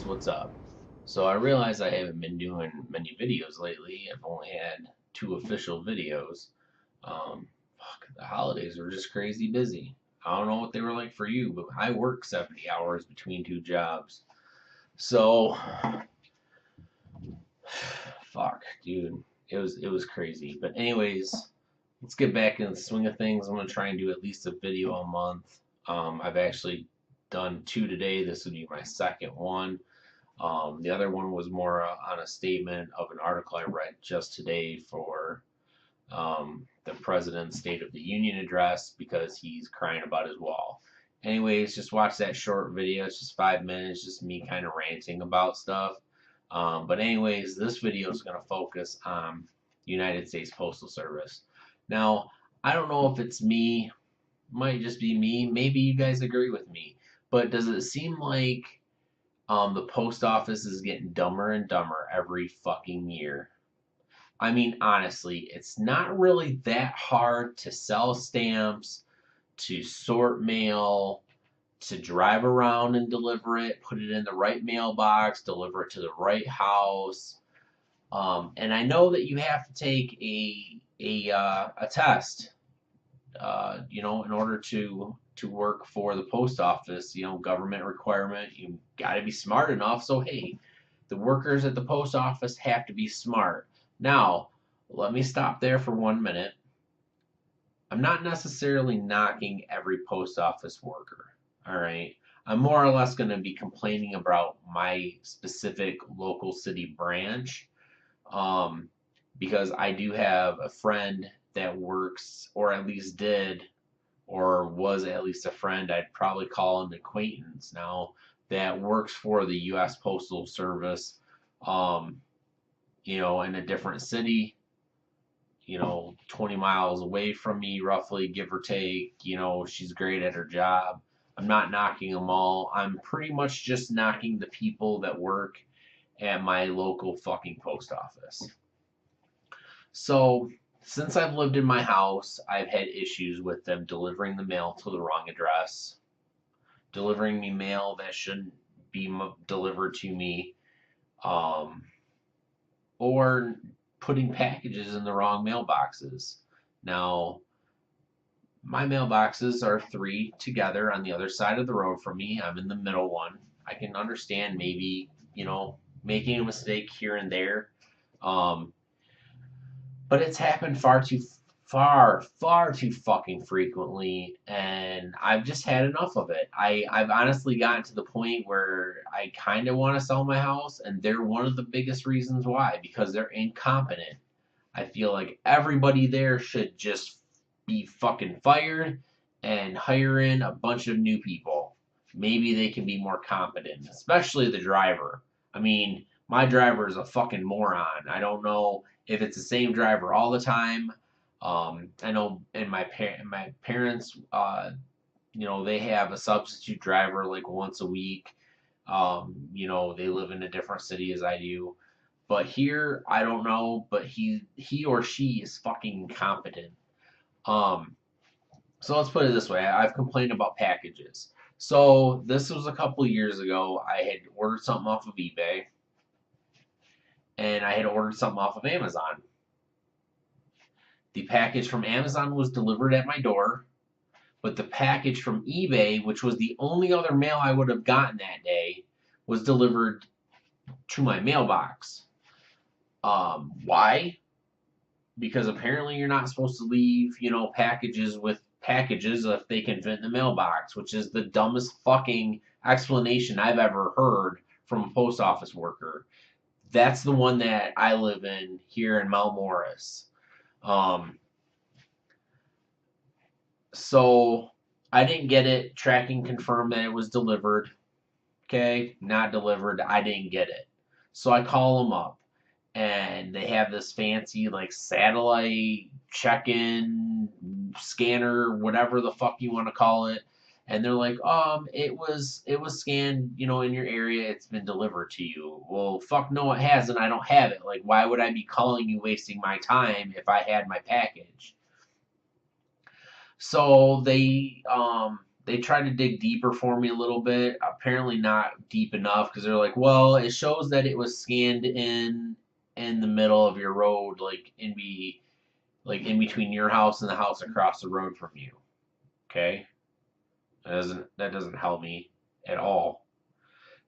Rantist, what's up? So I realize I haven't been doing many videos lately. I've only had two official videos. The holidays were just crazy busy. I don't know what they were like for you, but I work 70 hours between two jobs. So, fuck, dude, it was crazy. But anyways, let's get back in the swing of things. I'm gonna try and do at least a video a month. I've actually done two today. This would be my second one. The other one was more on a statement of an article I read just today for the President's State of the Union address because he's crying about his wall. Anyways, just watch that short video. It's just 5 minutes, just me kind of ranting about stuff. But anyways, this video is going to focus on United States Postal Service. Now, I don't know if it's me, might just be me. Maybe you guys agree with me. But does it seem like the post office is getting dumber and dumber every fucking year? I mean, honestly, it's not really that hard to sell stamps, to sort mail, to drive around and deliver it, put it in the right mailbox, deliver it to the right house. And I know that you have to take a test, in order to work for the post office, government requirement. You got to be smart enough. So hey, the workers at the post office have to be smart. Now, let me stop there for 1 minute. I'm not necessarily knocking every post office worker. All right. I'm more or less going to be complaining about my specific local city branch, because I do have a friend that works, or at least did, or was at least a friend. I'd probably call an acquaintance now, that works for the U.S. Postal Service, in a different city, 20 miles away from me, roughly, give or take. She's great at her job. I'm not knocking them all. I'm pretty much just knocking the people that work at my local fucking post office. So, since I've lived in my house, I've had issues with them delivering the mail to the wrong address, delivering me mail that shouldn't be delivered to me, or putting packages in the wrong mailboxes. Now, my mailboxes are three together on the other side of the road from me. I'm in the middle one. I can understand maybe, making a mistake here and there. But it's happened far too fucking frequently, and I've just had enough of it. I've honestly gotten to the point where I kind of want to sell my house, and they're one of the biggest reasons why, because they're incompetent. I feel like everybody there should just be fucking fired and hire in a bunch of new people. Maybe they can be more competent, especially the driver. I mean, my driver is a fucking moron. I don't know if it's the same driver all the time. I know in my parents, they have a substitute driver like once a week. They live in a different city as I do. But here, I don't know, but he or she is fucking incompetent. So let's put it this way. I've complained about packages. So this was a couple years ago. I had ordered something off of eBay, and I had ordered something off of Amazon. The package from Amazon was delivered at my door, but the package from eBay, which was the only other mail I would have gotten that day, was delivered to my mailbox. Why? Because apparently you're not supposed to leave, packages with packages if they can fit in the mailbox, which is the dumbest fucking explanation I've ever heard from a post office worker. That's the one that I live in here in Mount Morris. So I didn't get it. Tracking confirmed that it was delivered. Okay, not delivered. I didn't get it. So I call them up, and they have this fancy like satellite check-in scanner, whatever the fuck you want to call it. And they're like, it was scanned, in your area. It's been delivered to you. Well, fuck no, it hasn't. I don't have it. Like, why would I be calling you, wasting my time if I had my package? So they they tried to dig deeper for me a little bit. Apparently not deep enough because they're like, well, it shows that it was scanned in the middle of your road, like in between your house and the house across the road from you. Okay, that doesn't help me at all.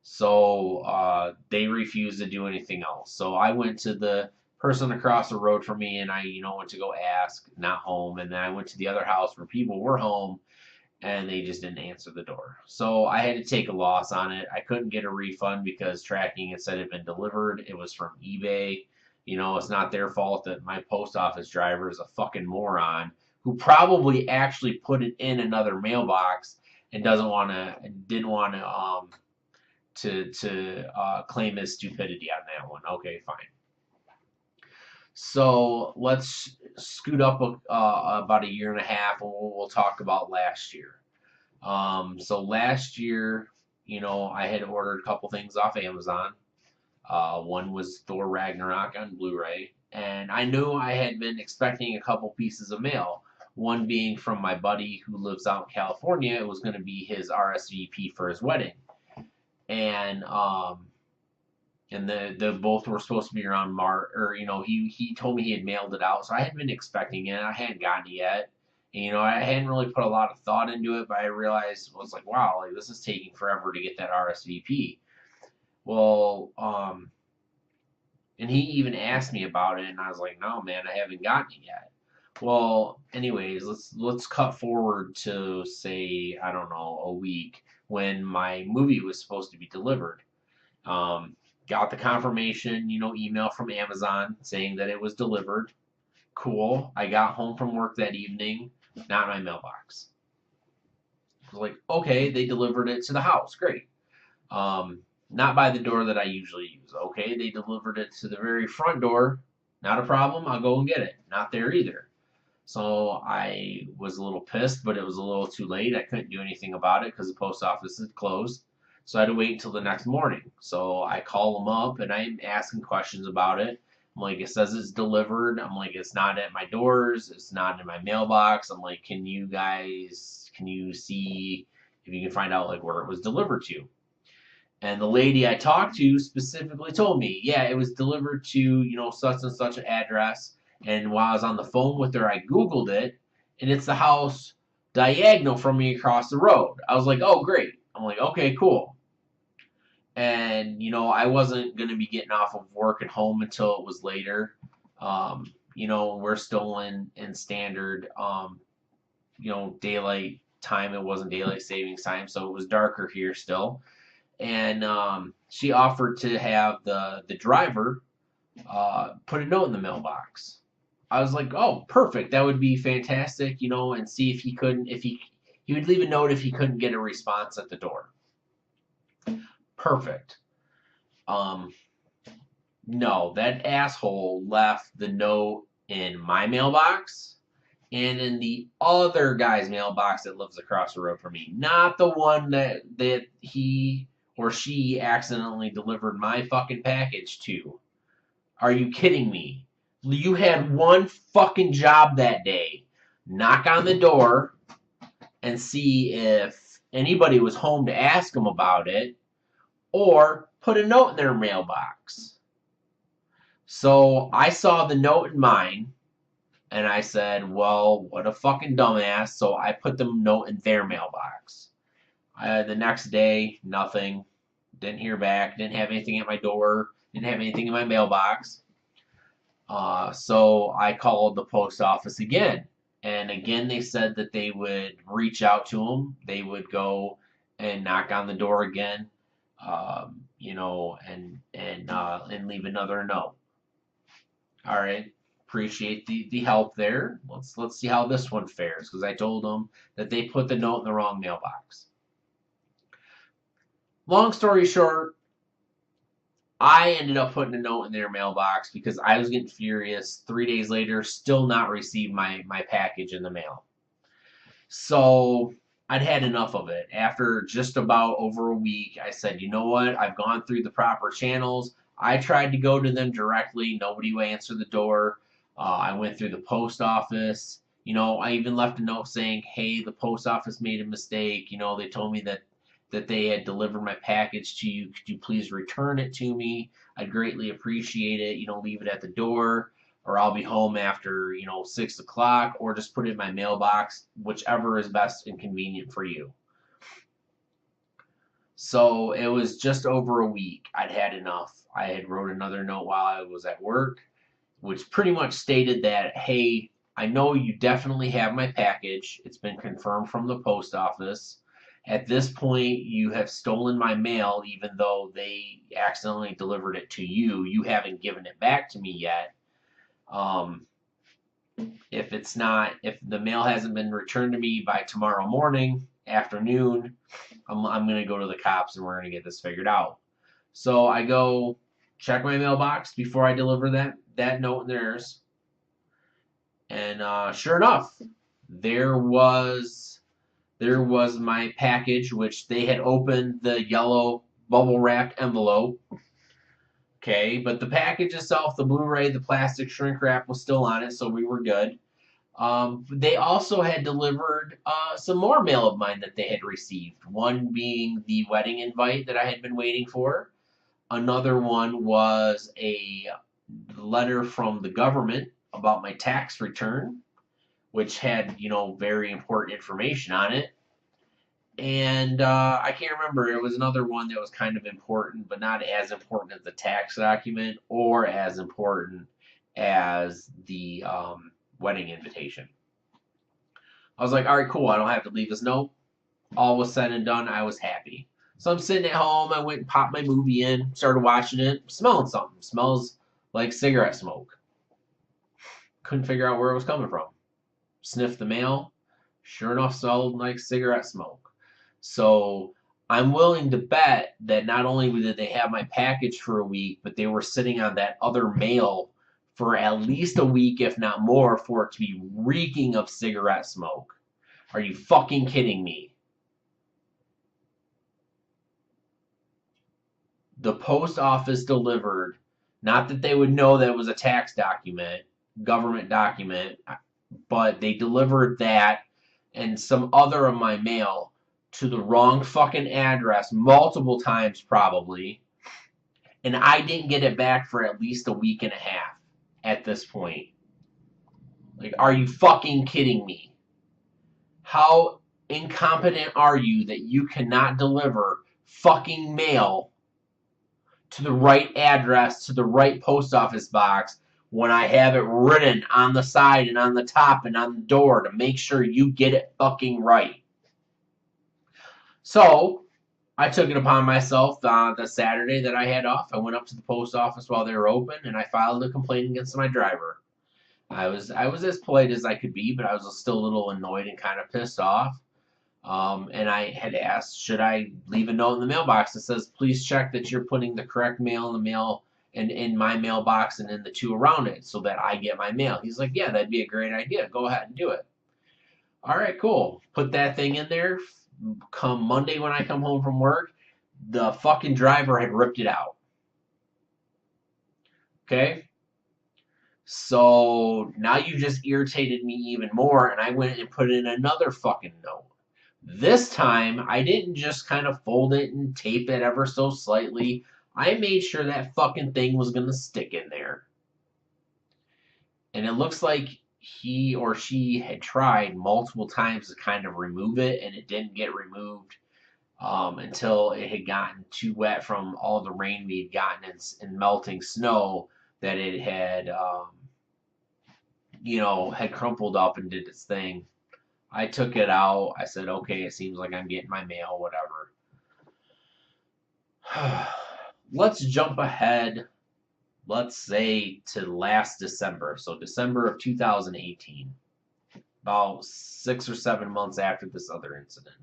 So they refused to do anything else. So I went to the person across the road from me, and I, went to go ask, not home. And then I went to the other house where people were home, and they just didn't answer the door. So I had to take a loss on it. I couldn't get a refund because tracking it said it had been delivered. It was from eBay. It's not their fault that my post office driver is a fucking moron who probably actually put it in another mailbox and didn't want to claim his stupidity on that one. Okay, fine. So let's scoot up about a year and a half, and we'll talk about last year. So last year, I had ordered a couple things off Amazon. One was Thor Ragnarok on Blu-ray, and I knew I had been expecting a couple pieces of mail. One being from my buddy who lives out in California. It was going to be his RSVP for his wedding, and the both were supposed to be around March, or he told me he had mailed it out, so I had been expecting it. I hadn't gotten it yet. And, I hadn't really put a lot of thought into it, but I realized I was like, wow, like this is taking forever to get that RSVP. Well, and he even asked me about it, and I was like, no, man, I haven't gotten it yet. Well, anyways, let's cut forward to, say, I don't know, a week when my movie was supposed to be delivered. Got the confirmation, email from Amazon saying that it was delivered. Cool. I got home from work that evening, not in my mailbox. I was like, okay, they delivered it to the house. Great. Not by the door that I usually use. Okay, they delivered it to the very front door. Not a problem. I'll go and get it. Not there either. So I was a little pissed, but it was a little too late. I couldn't do anything about it because the post office had closed. So I had to wait until the next morning. So I call them up and I'm asking questions about it. I'm like, it says it's delivered. I'm like, it's not at my doors. It's not in my mailbox. I'm like, can you see if you can find out like where it was delivered to? And the lady I talked to specifically told me, yeah, it was delivered to, such and such an address. And while I was on the phone with her, I Googled it, and it's the house diagonal from me across the road. I was like, oh, great. I'm like, okay, cool. And, I wasn't going to be getting off of work at home until it was later. We're still in standard, daylight time. It wasn't daylight savings time, so it was darker here still. And she offered to have the driver put a note in the mailbox. I was like, oh, perfect. That would be fantastic, and see if he would leave a note if he couldn't get a response at the door. Perfect. No, that asshole left the note in my mailbox and in the other guy's mailbox that lives across the road from me. Not the one that he or she accidentally delivered my fucking package to. Are you kidding me? You had one fucking job that day. Knock on the door and see if anybody was home to ask them about it, or put a note in their mailbox. So I saw the note in mine, and I said, well, what a fucking dumbass. So I put the note in their mailbox. The next day, nothing. Didn't hear back. Didn't have anything at my door. Didn't have anything in my mailbox. So I called the post office again. And again, they said that they would reach out to them. They would go and knock on the door again, and leave another note. All right. Appreciate the help there. Let's see how this one fares, because I told them that they put the note in the wrong mailbox. Long story short, I ended up putting a note in their mailbox because I was getting furious. 3 days later, still not received my package in the mail. So I'd had enough of it. After just about over a week, I said, you know what? I've gone through the proper channels. I tried to go to them directly. Nobody would answer the door. I went through the post office. I even left a note saying, "Hey, the post office made a mistake. They told me that they had delivered my package to you. Could you please return it to me? I'd greatly appreciate it. Leave it at the door, or I'll be home after 6 o'clock, or just put it in my mailbox, whichever is best and convenient for you." So it was just over a week. I'd had enough. I had wrote another note while I was at work, which pretty much stated that, "Hey, I know you definitely have my package. It's been confirmed from the post office. At this point, you have stolen my mail, even though they accidentally delivered it to you. You haven't given it back to me yet. Um, if the mail hasn't been returned to me by tomorrow morning, afternoon, I'm going to go to the cops and we're going to get this figured out." So I go check my mailbox before I deliver that note in theirs. And sure enough, there was my package, which they had opened the yellow bubble wrapped envelope. Okay, but the package itself, the Blu-ray, the plastic shrink wrap was still on it, so we were good. They also had delivered some more mail of mine that they had received. One being the wedding invite that I had been waiting for. Another one was a letter from the government about my tax return, which had, very important information on it. And I can't remember. It was another one that was kind of important, but not as important as the tax document or as important as the wedding invitation. I was like, all right, cool. I don't have to leave this note. All was said and done. I was happy. So I'm sitting at home. I went and popped my movie in, started watching it, smelling something. Smells like cigarette smoke. Couldn't figure out where it was coming from. Sniffed the mail. Sure enough, smelled like cigarette smoke. So I'm willing to bet that not only did they have my package for a week, but they were sitting on that other mail for at least a week, if not more, for it to be reeking of cigarette smoke. Are you fucking kidding me? The post office delivered, not that they would know that it was a tax document, government document, but they delivered that and some other of my mail to the wrong fucking address multiple times probably, and I didn't get it back for at least a week and a half at this point. Like, are you fucking kidding me? How incompetent are you that you cannot deliver fucking mail to the right address, to the right post office box, when I have it written on the side and on the top and on the door to make sure you get it fucking right? So I took it upon myself the Saturday that I had off. I went up to the post office while they were open and I filed a complaint against my driver. I was as polite as I could be, but I was still a little annoyed and kind of pissed off. And I had asked, should I leave a note in the mailbox that says, "Please check that you're putting the correct mail in the mail and in my mailbox and in the two around it so that I get my mail." He's like, "Yeah, that'd be a great idea. Go ahead and do it." All right, cool. Put that thing in there. Come Monday when I come home from work, the fucking driver had ripped it out. Okay? So now you just irritated me even more, and I went and put in another fucking note. This time, I didn't just kind of fold it and tape it ever so slightly. I made sure that fucking thing was going to stick in there. And it looks like he or she had tried multiple times to kind of remove it, and it didn't get removed until it had gotten too wet from all the rain we had gotten and melting snow that it had, had crumpled up and did its thing. I took it out. I said, okay, it seems like I'm getting my mail, whatever. Let's jump ahead, let's say, to last December. So December of 2018. About 6 or 7 months after this other incident.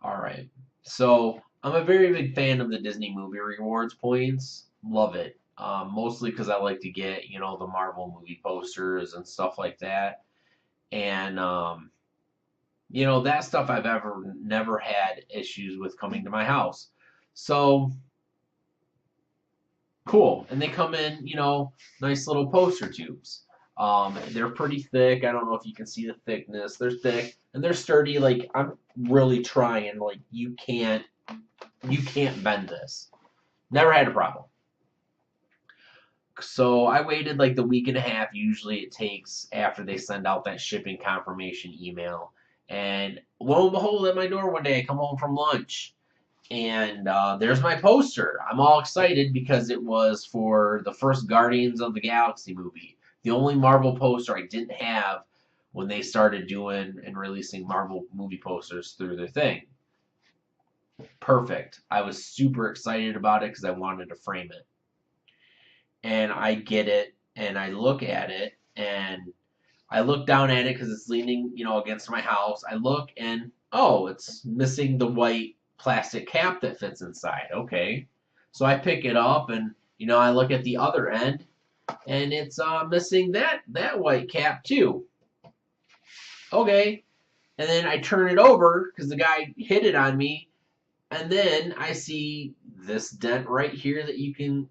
All right. So I'm a very big fan of the Disney Movie Rewards points. Love it. Mostly because I like to get, the Marvel movie posters and stuff like that. And, that stuff I've never had issues with coming to my house. So, cool. And they come in, nice little poster tubes. They're pretty thick. I don't know if you can see the thickness. They're thick and they're sturdy. Like I'm really trying. Like you can't bend this. Never had a problem. So I waited like the week and a half usually it takes after they send out that shipping confirmation email. And lo and behold, at my door one day, I come home from lunch and there's my poster. I'm all excited because it was for the first Guardians of the Galaxy movie. The only Marvel poster I didn't have when they started doing and releasing Marvel movie posters through their thing. Perfect. I was super excited about it because I wanted to frame it. And I get it and I look at it and I look down at it because it's leaning, against my house. I look and oh, it's missing the white plastic cap that fits inside. Okay. So I pick it up and I look at the other end and it's missing that white cap too. Okay. And then I turn it over because the guy hit it on me and then I see this dent right here that you can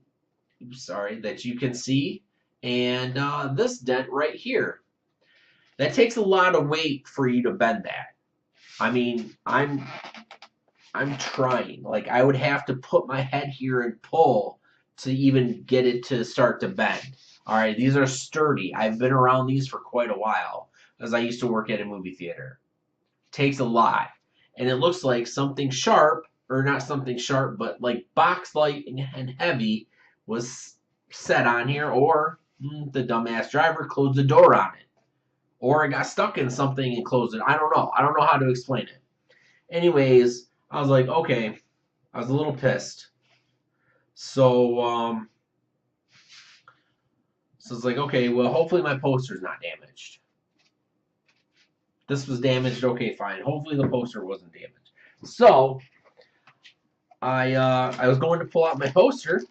see and this dent right here. That takes a lot of weight for you to bend that. I mean, I'm trying. Like I would have to put my head here and pull to even get it to start to bend. All right, these are sturdy. I've been around these for quite a while as I used to work at a movie theater. Takes a lot. And it looks like something sharp, or not something sharp, but like box light and heavy was set on here, or the dumbass driver closed the door on it. Or it got stuck in something and closed it. I don't know. I don't know how to explain it. Anyways, I was like, okay. I was a little pissed. So it's like, okay, well, hopefully my poster's not damaged. This was damaged, okay, fine. Hopefully the poster wasn't damaged. So I was going to pull out my poster.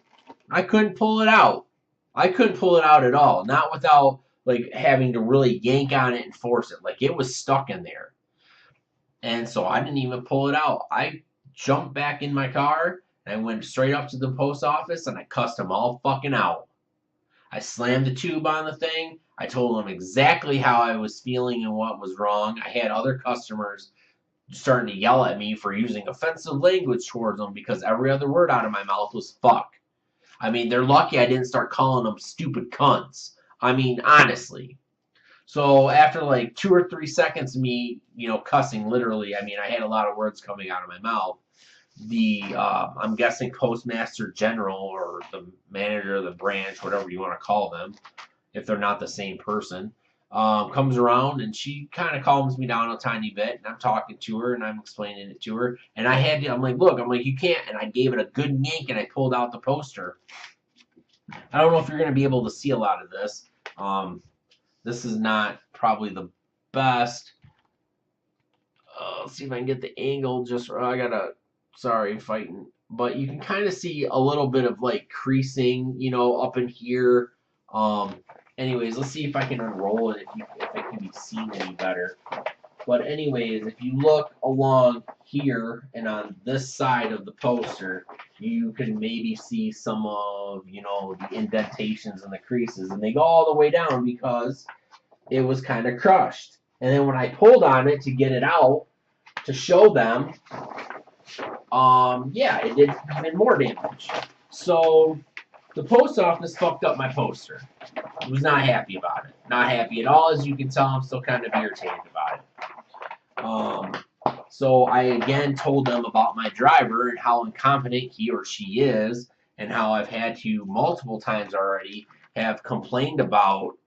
I couldn't pull it out. I couldn't pull it out at all. Not without like having to really yank on it and force it. Like it was stuck in there. And so I didn't even pull it out. I jumped back in my car and I went straight up to the post office and I cussed them all fucking out. I slammed the tube on the thing. I told them exactly how I was feeling and what was wrong. I had other customers starting to yell at me for using offensive language towards them because every other word out of my mouth was fuck. I mean, they're lucky I didn't start calling them stupid cunts. I mean, honestly. So after like 2 or 3 seconds of me, cussing literally, I mean, I had a lot of words coming out of my mouth. I'm guessing Postmaster General or the manager of the branch, whatever you want to call them, if they're not the same person, comes around and she kind of calms me down a tiny bit, and I'm talking to her and I'm explaining it to her, and I'm like, look, you can't, and I gave it a good yank and I pulled out the poster. I don't know if you're going to be able to see a lot of this. This is not probably the best. Let's see if I can get the angle just right. Fighting. But you can kind of see a little bit of like creasing, up in here. Anyways, let's see if I can unroll it if it can be seen any better. But anyways, if you look along here and on this side of the poster, you can maybe see some of, the indentations and the creases. And they go all the way down because it was kind of crushed. And then when I pulled on it to get it out, to show them, it did even more damage. So the post office fucked up my poster. I was not happy about it. Not happy at all. As you can tell, I'm still kind of irritated about it. So I again told them about my driver and how incompetent he or she is, and how I've had to multiple times already have complained about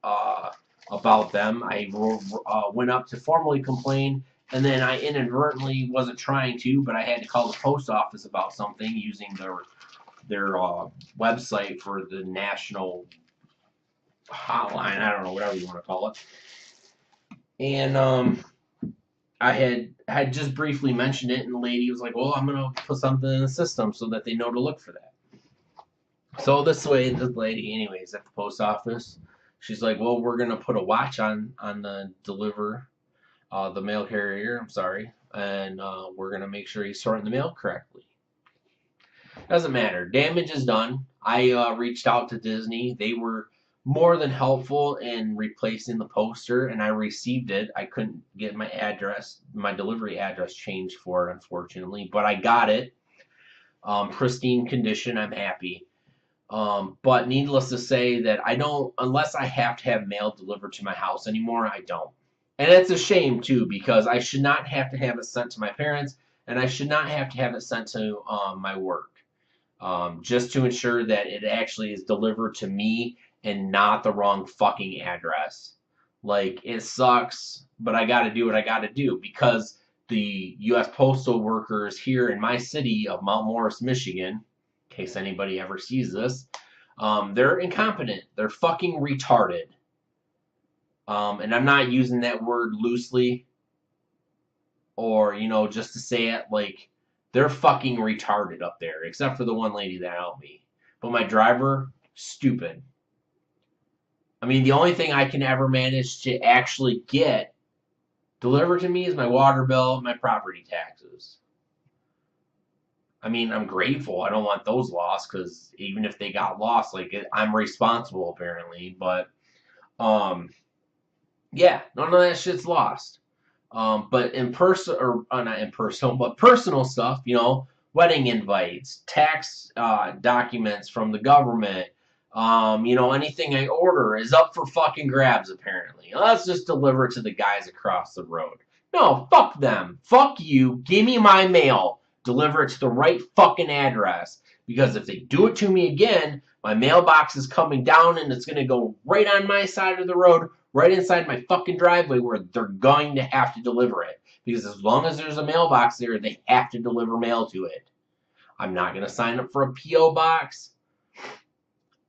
them. I went up to formally complain, and then I inadvertently wasn't trying to, but I had to call the post office about something using their website for the national hotline. I don't know, whatever you want to call it. And I had just briefly mentioned it, and the lady was like, well, I'm going to put something in the system so that they know to look for that. So this lady, anyways, at the post office, she's like, well, we're going to put a watch on the the mail carrier, and we're going to make sure he's sorting the mail correctly. Doesn't matter. Damage is done. I reached out to Disney. They were more than helpful in replacing the poster, and I received it. I couldn't get my delivery address changed for it, unfortunately, but I got it. Pristine condition. I'm happy. But needless to say that I don't, unless I have to have mail delivered to my house anymore, I don't. And it's a shame too, because I should not have to have it sent to my parents, and I should not have to have it sent to my work. Just to ensure that it actually is delivered to me and not the wrong fucking address. Like, it sucks, but I gotta do what I gotta do because the U.S. Postal workers here in my city of Mount Morris, Michigan, in case anybody ever sees this, they're incompetent. They're fucking retarded. And I'm not using that word loosely or, just to say it. Like, they're fucking retarded up there, except for the one lady that helped me. But my driver, stupid. I mean, the only thing I can ever manage to actually get delivered to me is my water bill, my property taxes. I mean, I'm grateful. I don't want those lost because even if they got lost, like, I'm responsible apparently. But yeah, none of that shit's lost. But in person, or not in person, but personal stuff, wedding invites, tax documents from the government, anything I order is up for fucking grabs, apparently. Let's just deliver it to the guys across the road. No, fuck them. Fuck you. Give me my mail. Deliver it to the right fucking address. Because if they do it to me again, my mailbox is coming down and it's going to go right on my side of the road, right inside my fucking driveway where they're going to have to deliver it. Because as long as there's a mailbox there, they have to deliver mail to it. I'm not going to sign up for a P.O. box.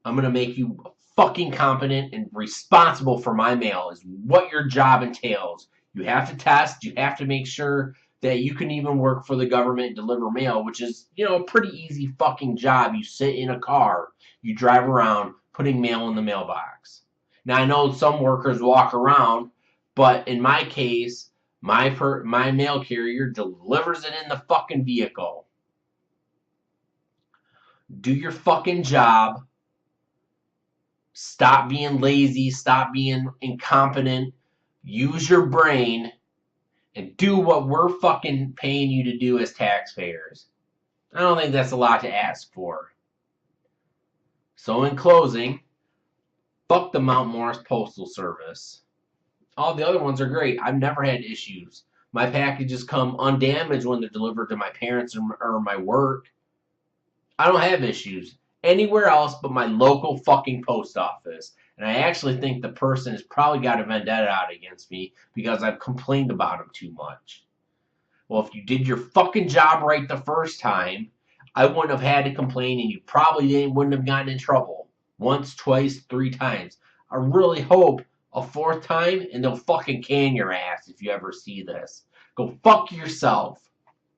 I'm going to make you fucking competent and responsible for my mail is what your job entails. You have to test. You have to make sure that you can even work for the government and deliver mail, which is, a pretty easy fucking job. You sit in a car. You drive around putting mail in the mailbox. Now, I know some workers walk around, but in my case, my mail carrier delivers it in the fucking vehicle. Do your fucking job. Stop being lazy. Stop being incompetent. Use your brain and do what we're fucking paying you to do as taxpayers. I don't think that's a lot to ask for. So in closing, fuck the Mount Morris Postal Service. All the other ones are great. I've never had issues. My packages come undamaged when they're delivered to my parents or my work. I don't have issues anywhere else but my local fucking post office. And I actually think the person has probably got a vendetta out against me because I've complained about him too much. Well, if you did your fucking job right the first time, I wouldn't have had to complain and you probably wouldn't have gotten in trouble. Once, twice, 3 times. I really hope a 4th time and they'll fucking can your ass if you ever see this. Go fuck yourself.